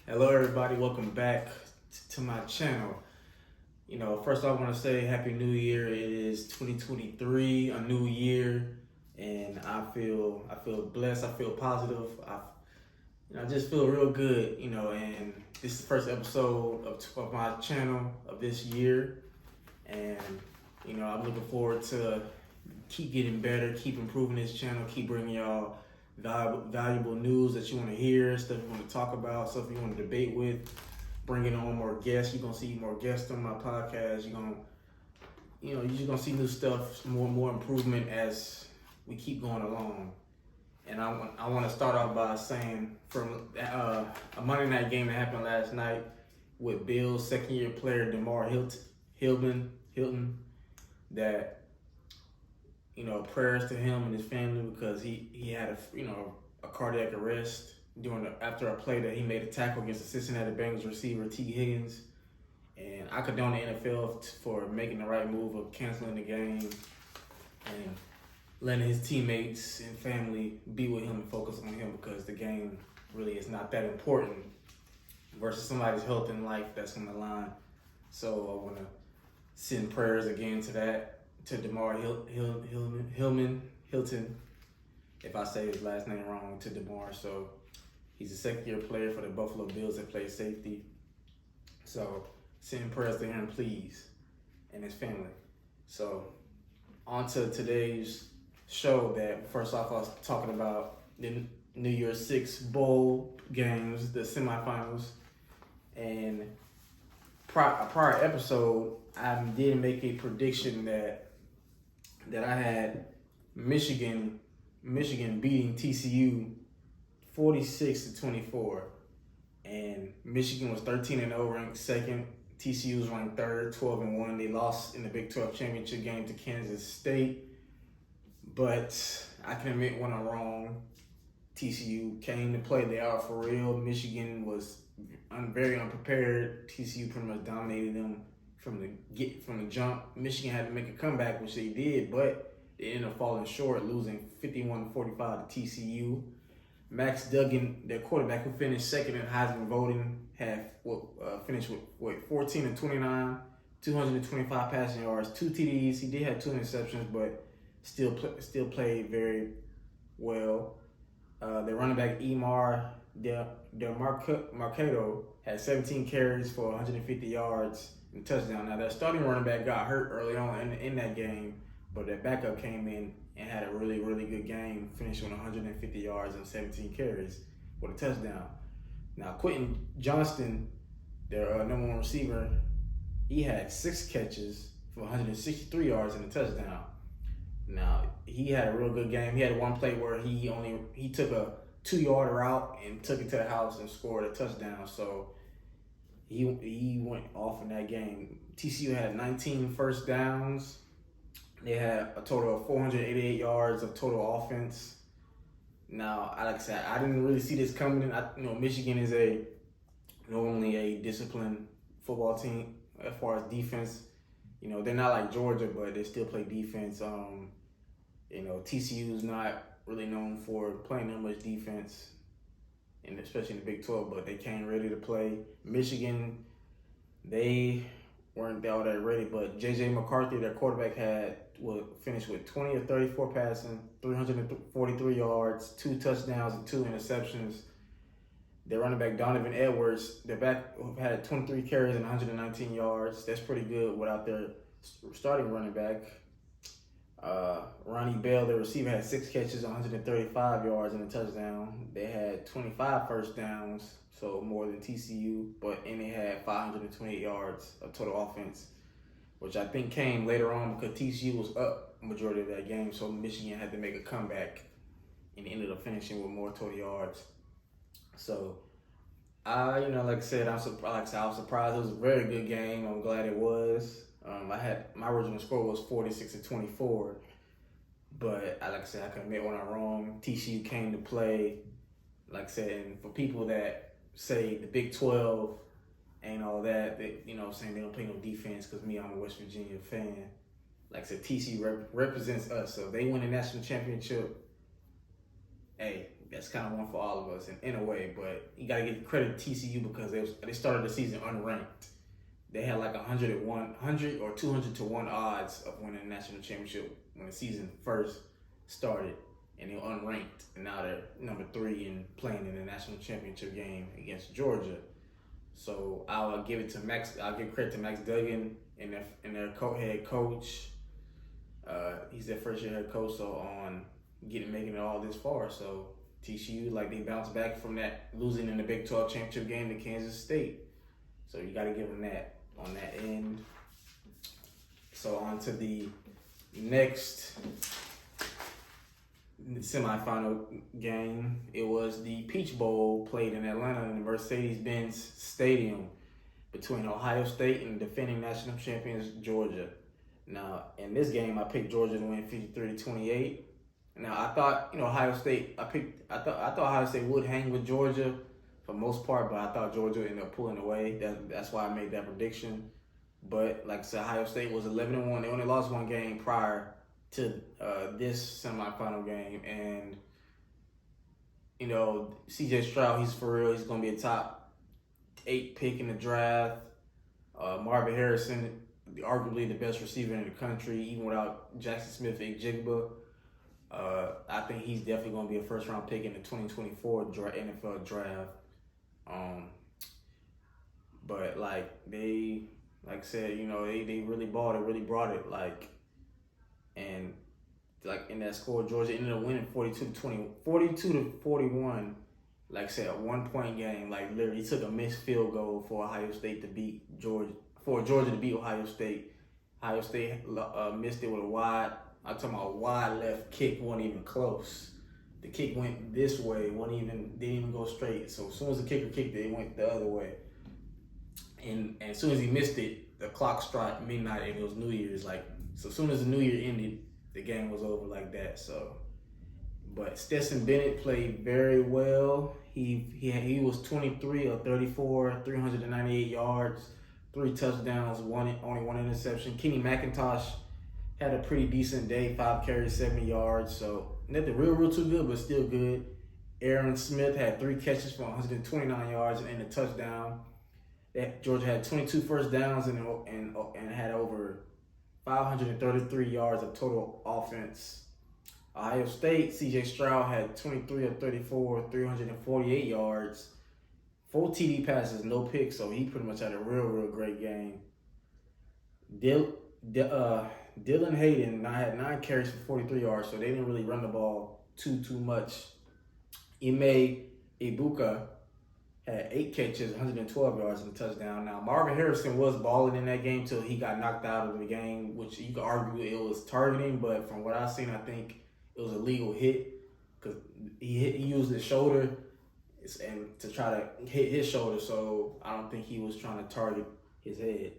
Hello, everybody. Welcome back to my channel. First I want to say Happy New Year. It is 2023, a new year, and I feel blessed. I feel positive. I just feel real good. And this is the first episode of my channel of this year, and I'm looking forward to keep getting better, keep improving this channel, keep bringing y'all valuable news that you want to hear, stuff you want to talk about, stuff you want to debate with, bringing on more guests. You're going to see more guests on my podcast. You're just going to see new stuff, more improvement as we keep going along. And I want to start off by saying from a Monday night game that happened last night with Bills second-year player DeMar Hilton, that prayers to him and his family, because he had a cardiac arrest after a play that he made a tackle against the Cincinnati Bengals receiver T. Higgins. And I condone the NFL for making the right move of canceling the game and letting his teammates and family be with him and focus on him, because the game really is not that important versus somebody's health and life that's on the line. So I want to send prayers again to DeMar Hilton, if I say his last name wrong, to DeMar. So he's a second-year player for the Buffalo Bills that plays safety. So send prayers to him, please, and his family. So on to today's show. That first off, I was talking about the New Year's Six bowl games, the semifinals, and a prior episode, I did make a prediction that I had Michigan beating TCU 46-24, and Michigan was 13-0, ranked second. TCU was ranked third, 12-1. They lost in the Big 12 championship game to Kansas State, but I can admit when I'm wrong. TCU came to play. They are for real. Michigan was very unprepared. TCU pretty much dominated them from the jump. Michigan had to make a comeback, which they did, but they ended up falling short, losing 51-45 to TCU. Max Duggan, their quarterback, who finished second in Heisman voting, finished with 14-29, 225 passing yards, 2 TDs. He did have 2 interceptions, but still played very well. Their running back Emar Marcado had 17 carries for 150 yards and touchdown. Now, their starting running back got hurt early on in that game, but their backup came in and had a really, really good game, finishing with 150 yards and 17 carries with a touchdown. Now, Quentin Johnston, their number one receiver, he had 6 catches for 163 yards and a touchdown. Now, he had a real good game. He had one play where he took a 2-yard route and took it to the house and scored a touchdown. So he went off in that game. TCU had 19 first downs. They had a total of 488 yards of total offense. Now, like I said, I didn't really see this coming. Michigan is normally a disciplined football team as far as defense. They're not like Georgia, but they still play defense. TCU is not really known for playing that much defense, and especially in the Big 12, but they came ready to play. Michigan, they weren't all that ready, but J.J. McCarthy, their quarterback, finished with 20 of 34 passing, 343 yards, 2 touchdowns, and 2 interceptions. Their running back, Donovan Edwards, their back had 23 carries and 119 yards. That's pretty good without their starting running back. Ronnie Bell, their receiver, had 6 catches, 135 yards, and a touchdown. They had 25 first downs, so more than TCU, and they had 528 yards of total offense, which I think came later on because TCU was up majority of that game, so Michigan had to make a comeback and ended up finishing with more total yards. So, like I said, I was surprised. It was a very good game. I'm glad it was. My original score was 46-24, but like I said, I can admit when I'm wrong. TCU came to play. Like I said, and for people that say the Big 12 ain't all that, saying they don't play no defense, because I'm a West Virginia fan. Like I said, TCU represents us. So if they win a national championship, hey, that's kind of one for all of us in a way. But you got to give credit to TCU because they started the season unranked. They had like 100 or 200 to 1 odds of winning the national championship when the season first started, and they were unranked. And now they're number 3 and playing in the national championship game against Georgia. So I'll give it to Max. I'll give credit to Max Duggan and their head coach. He's their first year head coach, so on making it all this far. So TCU, like, they bounced back from that losing in the Big 12 championship game to Kansas State. So you got to give them that on that end. So on to the next semifinal game. It was the Peach Bowl played in Atlanta in the Mercedes-Benz Stadium between Ohio State and defending national champions Georgia. Now, in this game, I picked Georgia to win 53-28. Now, I thought, Ohio State. I thought Ohio State would hang with Georgia for the most part, but I thought Georgia ended up pulling away. That's why I made that prediction. But like I said, Ohio State was 11-1. They only lost one game prior to this semifinal game, and C.J. Stroud, he's for real. He's gonna be a top 8 pick in the draft. Marvin Harrison, arguably the best receiver in the country, even without Jackson Smith-Njigba. I think he's definitely gonna be a first-round pick in the 2024 NFL draft. But like I said, they really bought it, really brought it, and like in that score, Georgia ended up winning 42-41. Like I said, a 1-point game. Like literally took a missed field goal for Ohio State to beat Georgia, for Georgia to beat Ohio State. Ohio State missed it with a wide. I'm talking about wide left kick, wasn't even close. The kick went this way, didn't even go straight. So as soon as the kicker kicked it, it went the other way. And as soon as he missed it, the clock struck midnight, and it was New Year's. So as soon as the New Year ended, the game was over like that. So, but Stetson Bennett played very well. He was 23 of 34, 398 yards, 3 touchdowns, only 1 interception. Kenny McIntosh had a pretty decent day, 5 carries, 70 yards. So nothing real too good, but still good. Aaron Smith had 3 catches for 129 yards and a touchdown. Georgia had 22 first downs and had over 533 yards of total offense. Ohio State, C.J. Stroud had 23 of 34, 348 yards, 4 TD passes, no picks, so he pretty much had a real great game. Dylan Hayden had 9 carries for 43 yards, so they didn't really run the ball too much. Ime Ibuka had 8 catches, 112 yards, and a touchdown. Now, Marvin Harrison was balling in that game till he got knocked out of the game, which you could argue it was targeting, but from what I've seen, I think it was a legal hit because he used his shoulder and to try to hit his shoulder, so I don't think he was trying to target his head.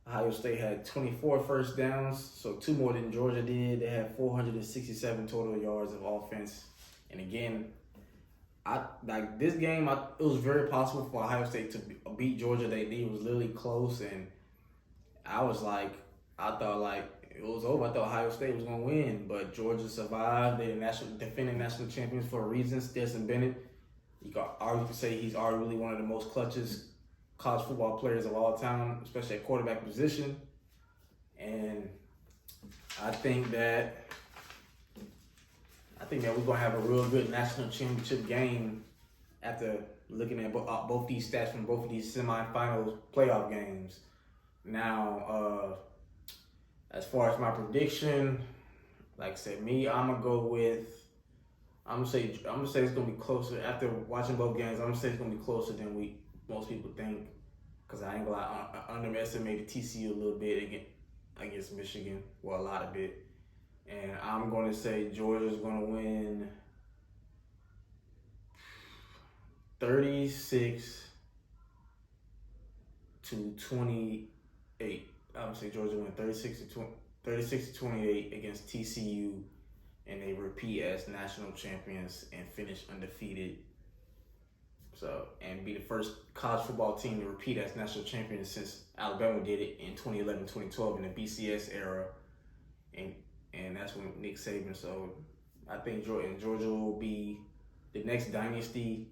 Ohio State had 24 first downs, so 2 more than Georgia did. They had 467 total yards of offense. And again, this game, it was very possible for Ohio State to beat Georgia. It was literally close, and I thought it was over. I thought Ohio State was going to win, but Georgia survived. They're defending national champions for a reason. Stetson Bennett, you could say he's arguably one of the most clutchest college football players of all time, especially at quarterback position. And I think that we're going to have a real good national championship game after looking at both these stats from both of these semifinals playoff games. Now, as far as my prediction, like I said, I'm gonna say it's gonna be closer. After watching both games, I'm gonna say it's gonna be closer than most people think, because I ain't gonna lie, I underestimated TCU a little bit against Michigan, well, a lot of it. And I'm going to say Georgia's going to win 36-28. I would say Georgia win 36-28 against TCU, and they repeat as national champions and finish undefeated. So, and be the first college football team to repeat as national champions since Alabama did it in 2011-2012 in the BCS era. And that's when Nick Saban. So I think Georgia will be the next dynasty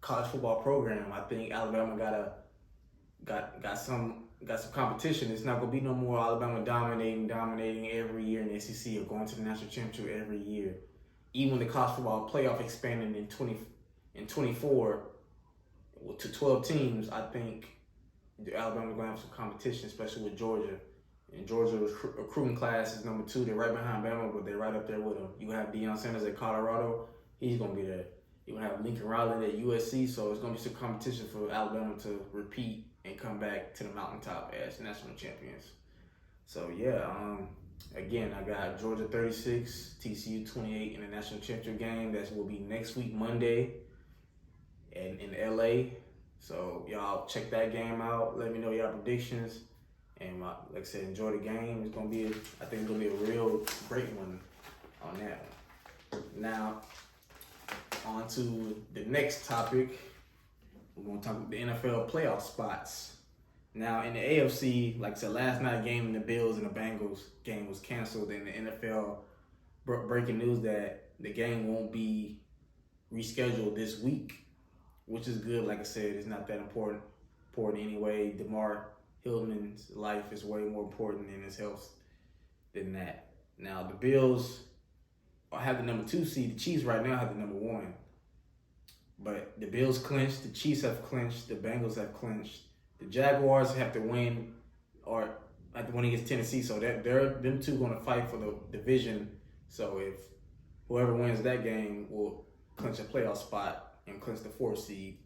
college football program. I think Alabama got some competition. It's not gonna be no more Alabama dominating every year in the SEC or going to the national championship every year. Even when the college football playoff expanded in 24 to 12 teams, I think Alabama gonna have some competition, especially with Georgia. And Georgia's recruiting class is number 2. They're right behind Bama, but they're right up there with them. You have Deion Sanders at Colorado. He's gonna be there. You have Lincoln Riley at USC, so it's gonna be some competition for Alabama to repeat and come back to the mountaintop as national champions. So yeah, again, I got Georgia 36, TCU 28 in the national championship game. That will be next week, Monday, and in LA. So y'all check that game out. Let me know your predictions. And like I said, enjoy the game. It's gonna be, I think it's gonna be a real great one on that one. Now, on to the next topic. We're gonna talk about the NFL playoff spots. Now, in the AFC, like I said, last night game, the Bills and the Bengals game was canceled, and the NFL breaking news that the game won't be rescheduled this week, which is good. Like I said, it's not that important anyway. DeMar Hillman's life is way more important than his health than that. Now, the Bills have the number 2 seed. The Chiefs right now have the number 1. But the Bills clinched, the Chiefs have clinched, the Bengals have clinched. The Jaguars have to win or have to win against Tennessee, so that them two going to fight for the division. So if whoever wins that game will clinch a playoff spot and clinch the 4th seed.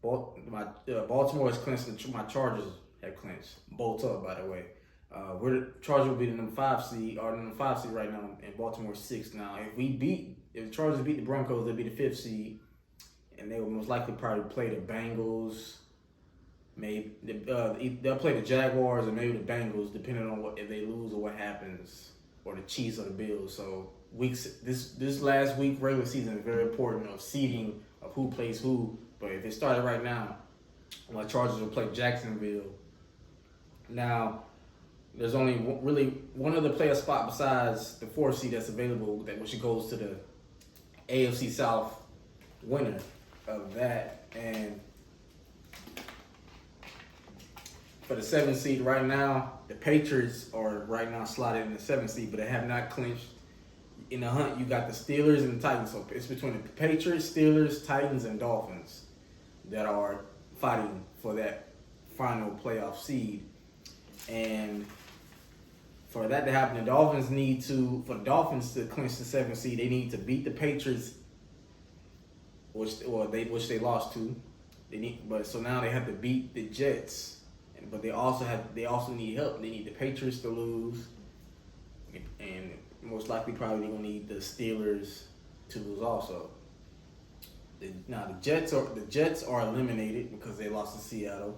Baltimore has clinched, my Chargers have clinched. Bolt up, by the way. The Chargers will be the number 5 seed, or the number 5 seed right now, and Baltimore's 6th. Now, if the Chargers beat the Broncos, they'll be the 5th seed, and they will most likely probably play the Bengals. Maybe they'll play the Jaguars or maybe the Bengals, depending on if they lose or what happens, or the Chiefs or the Bills. So this last week regular season is very important of seeding of who plays who. But if it started right now, my Chargers will play Jacksonville. Now, there's only really one other player spot besides the 4th seed that's available, which goes to the AFC South winner of that. And for the 7th seed right now, the Patriots are right now slotted in the 7th seed, but they have not clinched. In the hunt, you got the Steelers and the Titans. So it's between the Patriots, Steelers, Titans, and Dolphins that are fighting for that final playoff seed. And for that to happen, for the Dolphins to clinch the 7th seed, they need to beat the Patriots, which they lost to. So now they have to beat the Jets, but they also need help. They need the Patriots to lose, and most likely probably they're gonna need the Steelers to lose also. Now the Jets are eliminated because they lost to Seattle.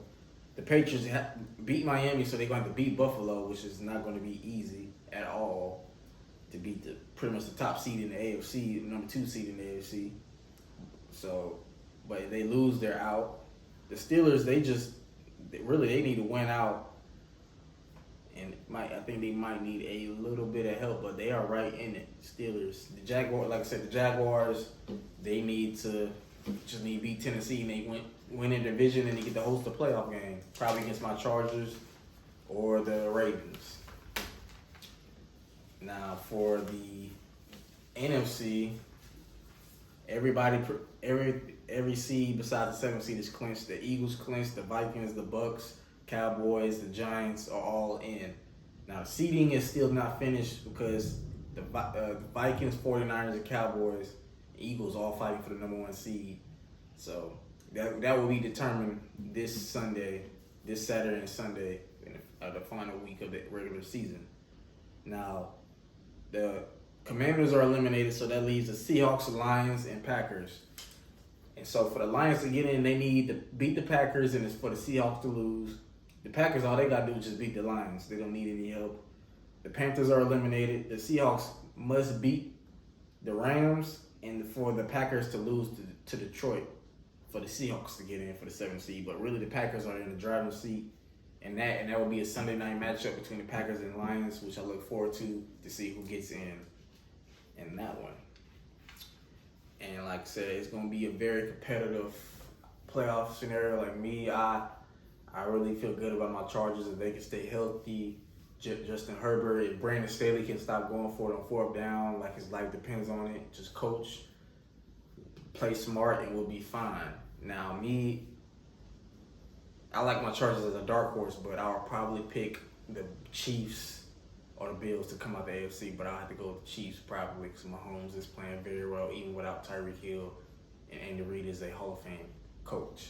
The Patriots beat Miami, so they're going to have to beat Buffalo, which is not going to be easy at all to beat pretty much the top seed in the AFC, number 2 seed in the AFC. So, but if they lose, they're out. The Steelers, they need to win out, and I think they might need a little bit of help, but they are right in it. Steelers, the Jaguars, like I said, the Jaguars, they need to beat Tennessee, and they win their division, and they get to host a playoff game, probably against my Chargers or the Ravens. Now for the NFC, every seed besides the 7th seed is clinched. The Eagles clinched, the Vikings, the Bucks, Cowboys, the Giants are all in. Now seeding is still not finished because the Vikings, 49ers, and Cowboys, Eagles all fighting for the number 1 seed. So that will be determined this Saturday and Sunday in the final week of the regular season. Now, the Commanders are eliminated, so that leaves the Seahawks, Lions, and Packers. And so for the Lions to get in, they need to beat the Packers, and it's for the Seahawks to lose. The Packers, all they got to do is just beat the Lions. They don't need any help. The Panthers are eliminated. The Seahawks must beat the Rams, and for the Packers to lose to Detroit, for the Seahawks to get in for the 7th seed. But really, the Packers are in the driver's seat, and that will be a Sunday night matchup between the Packers and Lions, which I look forward to see who gets in that one. And like I said, it's going to be a very competitive playoff scenario. Like me, I really feel good about my Chargers if they can stay healthy. Justin Herbert, if Brandon Staley can stop going for it on fourth down, like his life depends on it, just coach, play smart, and we'll be fine. Now, me, I like my Chargers as a dark horse, but I'll probably pick the Chiefs or the Bills to come out the AFC, but I'll have to go with the Chiefs probably because Mahomes is playing very well, even without Tyreek Hill, and Andy Reid is a Hall of Fame coach.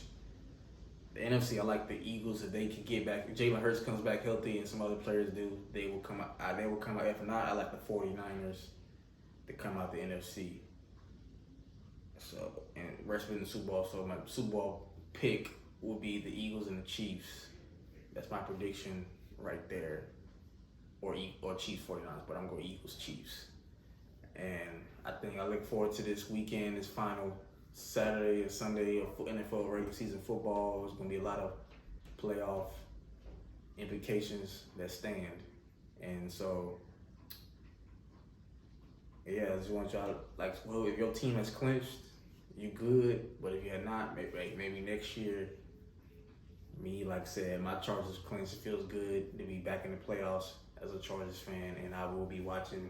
The NFC, I like the Eagles if they can get back. If Jalen Hurts comes back healthy and some other players do, they will come out. They will come out. If not, I like the 49ers to come out the NFC. So, and rest in the Super Bowl. So my Super Bowl pick will be the Eagles and the Chiefs. That's my prediction right there. Or Chiefs 49ers, but I'm going Eagles Chiefs. And I think I look forward to this weekend, this final Saturday and Sunday of NFL regular season football. There's going to be a lot of playoff implications that stand. And so, yeah, I just want y'all, like, well, if your team has clinched, you good. But if you're not, maybe next year, me, like I said, my Chargers clinched. It feels good to be back in the playoffs as a Chargers fan. And I will be watching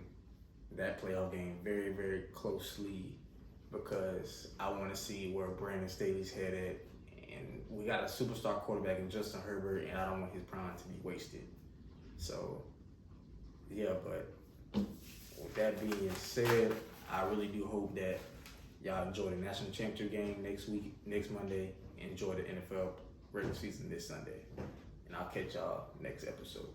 that playoff game very, very closely, because I want to see where Brandon Staley's headed. And we got a superstar quarterback in Justin Herbert, and I don't want his prime to be wasted. So, yeah, but with that being said, I really do hope that y'all enjoy the national championship game next Monday, and enjoy the NFL regular season this Sunday. And I'll catch y'all next episode.